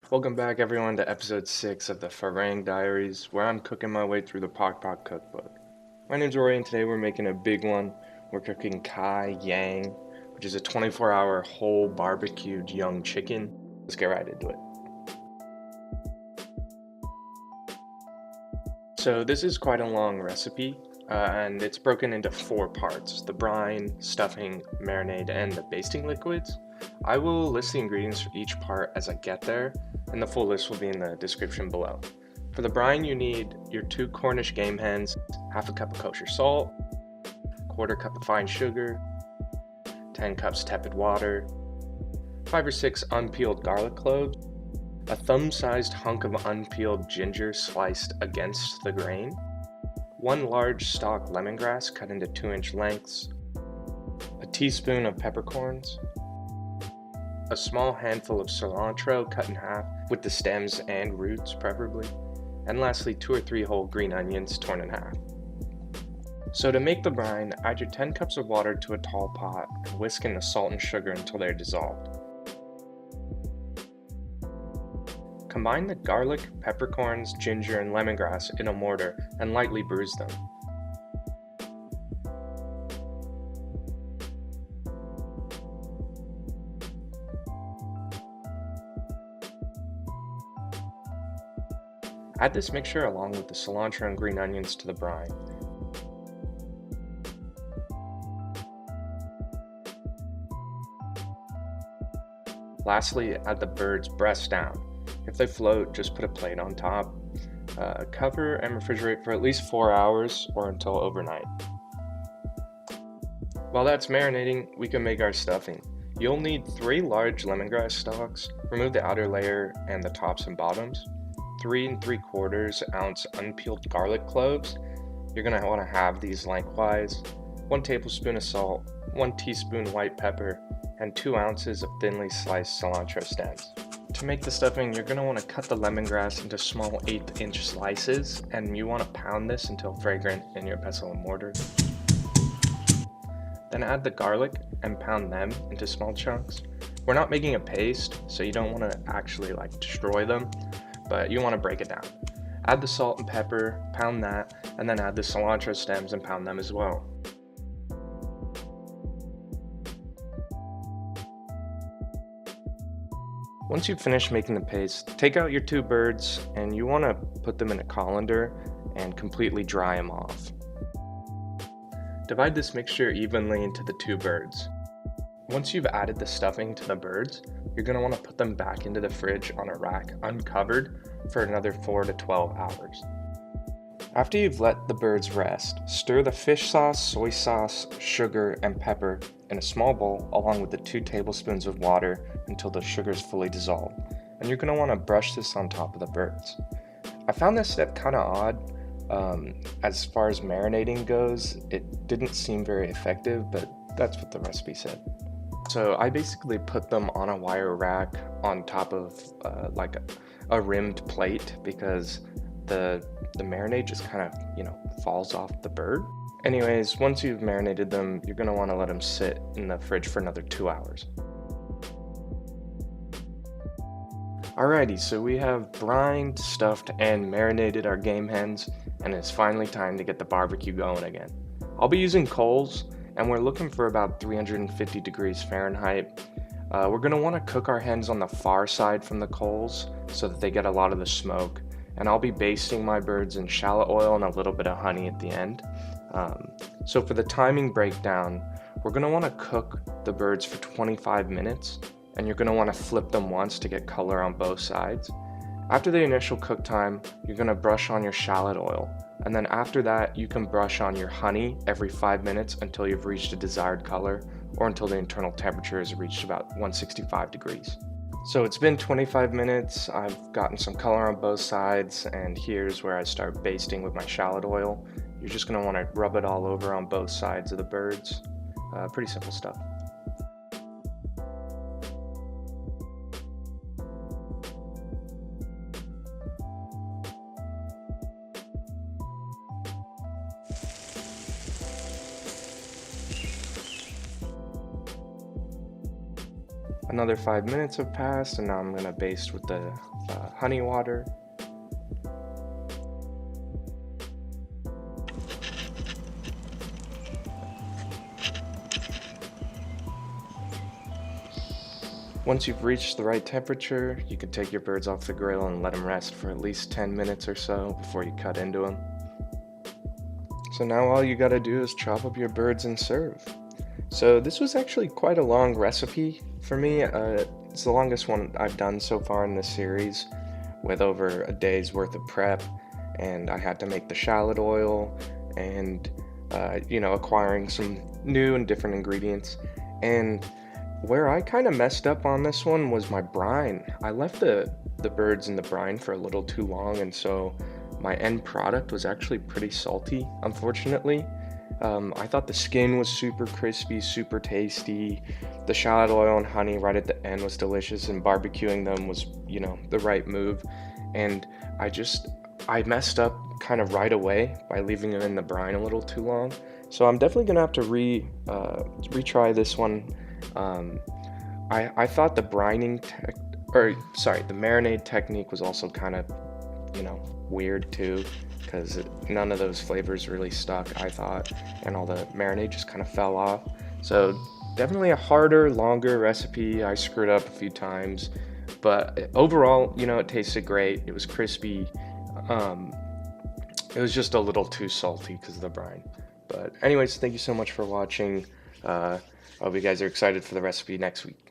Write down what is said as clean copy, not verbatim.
Welcome back everyone to episode 6 of the Farang Diaries, where I'm cooking my way through the Pok Pok cookbook. My name's Rory and today we're making a big one. We're cooking Kai Yaang, which is a 24-hour whole barbecued young chicken. Let's get right into it. So this is quite a long recipe, and it's broken into 4 parts: the brine, stuffing, marinade, and the basting liquids. I will list the ingredients for each part as I get there, and the full list will be in the description below. For the brine, you need your 2 Cornish game hens, half a cup of kosher salt, quarter cup of fine sugar, 10 cups tepid water, 5 or 6 unpeeled garlic cloves, a thumb-sized hunk of unpeeled ginger sliced against the grain, 1 large stalk lemongrass cut into 2-inch lengths, a teaspoon of peppercorns, a small handful of cilantro cut in half with the stems and roots preferably, and lastly 2 or 3 whole green onions torn in half. So to make the brine, add your 10 cups of water to a tall pot and whisk in the salt and sugar until they're dissolved. Combine the garlic, peppercorns, ginger, and lemongrass in a mortar and lightly bruise them. Add this mixture along with the cilantro and green onions to the brine. Lastly, add the birds breast down. If they float, just put a plate on top. Cover and refrigerate for at least 4 hours or until overnight. While that's marinating, we can make our stuffing. You'll need 3 large lemongrass stalks. Remove the outer layer and the tops and bottoms. 3 3/4 ounce unpeeled garlic cloves. You're going to want to have these lengthwise. 1 tablespoon of salt, 1 teaspoon white pepper, and 2 ounces of thinly sliced cilantro stems. To make the stuffing, you're going to want to cut the lemongrass into small 1/8-inch slices, and you want to pound this until fragrant in your pestle and mortar. Then add the garlic and pound them into small chunks. We're not making a paste, so you don't want to actually destroy them, but you want to break it down. Add the salt and pepper, pound that, and then add the cilantro stems and pound them as well. Once you've finished making the paste, take out your 2 birds and you want to put them in a colander and completely dry them off. Divide this mixture evenly into the 2 birds. Once you've added the stuffing to the birds, you're going to want to put them back into the fridge on a rack uncovered for another 4 to 12 hours. After you've let the birds rest, stir the fish sauce, soy sauce, sugar, and pepper in a small bowl along with the 2 tablespoons of water until the sugar is fully dissolved, and you're going to want to brush this on top of the birds. I found this step kind of odd. As far as marinating goes, it didn't seem very effective, but that's what the recipe said. So I basically put them on a wire rack on top of a rimmed plate because the marinade just kind of, falls off the bird. Anyways, once you've marinated them, you're going to want to let them sit in the fridge for another 2 hours. Alrighty, so we have brined, stuffed, and marinated our game hens, and it's finally time to get the barbecue going again. I'll be using coals, and we're looking for about 350 degrees Fahrenheit. We're going to want to cook our hens on the far side from the coals so that they get a lot of the smoke, and I'll be basting my birds in shallot oil and a little bit of honey at the end. So for the timing breakdown, we're going to want to cook the birds for 25 minutes, and you're going to want to flip them once to get color on both sides. After the initial cook time, you're going to brush on your shallot oil, and then after that you can brush on your honey every 5 minutes until you've reached a desired color or until the internal temperature has reached about 165 degrees. So it's been 25 minutes, I've gotten some color on both sides, and here's where I start basting with my shallot oil. You're just going to want to rub it all over on both sides of the birds. Pretty simple stuff. Another 5 minutes have passed, and now I'm going to baste with the honey water. Once you've reached the right temperature, you can take your birds off the grill and let them rest for at least 10 minutes or so before you cut into them. So now all you gotta do is chop up your birds and serve. So this was actually quite a long recipe for me. It's the longest one I've done so far in this series, with over a day's worth of prep, and I had to make the shallot oil and acquiring some new and different ingredients. And where I kind of messed up on this one was my brine. I left the birds in the brine for a little too long, and so my end product was actually pretty salty, unfortunately. I thought the skin was super crispy, super tasty. The shallot oil and honey right at the end was delicious, and barbecuing them was, the right move. And I messed up kind of right away by leaving them in the brine a little too long. So I'm definitely gonna have to retry this one. I thought the the marinade technique was also kind of, weird too, because none of those flavors really stuck, I thought, and all the marinade just kind of fell off. So definitely a harder, longer recipe. I screwed up a few times, but overall, it tasted great. It was crispy. It was just a little too salty because of the brine. But anyways, thank you so much for watching. I hope you guys are excited for the recipe next week.